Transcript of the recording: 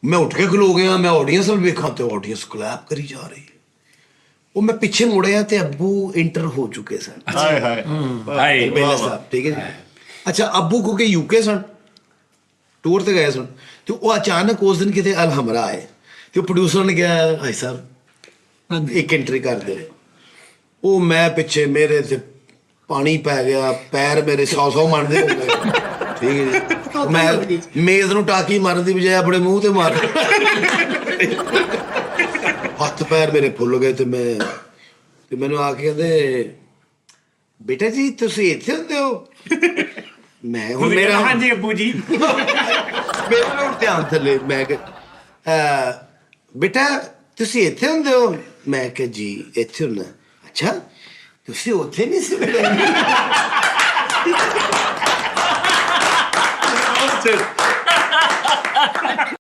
मैं उठ के खलो गया, मैं ऑडियंस वाल वेखा तो ऑडियंस क्लैप करी जा रही है। वो मैं पिछे मुड़िया तो अब्बू इंटर हो चुके सन। हाय हाय हाय बेला साहब ठीक है जी। अच्छा अब्बू क्योंकि यूके सन, टूर ते गए सन, तो वो अचानक उस दिन कितने अलहमरा आए, तो प्रोड्यूसर ने कहा भाई साहब एक एंट्री कर दे। वो मैं पिछे मेरे से पानी पै गया, पैर मेरे 100 मन दे हो गए ठीक है जी। मैं मेज नूं टाकी मारन दी बजाय अपने मूँह ते मार हत्थ पैर मेरे फुੱਲ गए। तो मैं तो मैनू आके कहते बेटा जी तुसीं इत्थे हुंदे हो? मैं हुण मेरा हाँ जी अब्बू जी मेरा ना ਹੁਣ ਧਿਆਨ ਥੱਲੇ। ਮੈਂ ਕਿ ਬੇਟਾ ਤੁਸੀਂ ਇੱਥੇ ਹੁੰਦੇ ਹੋ? ਮੈਂ ਕਿ ਜੀ ਇੱਥੇ ਹੁੰਦਾ। ਅੱਛਾ ਤੁਸੀਂ ਉੱਥੇ ਨਹੀਂ ਸੀ ਬੇਟਾ?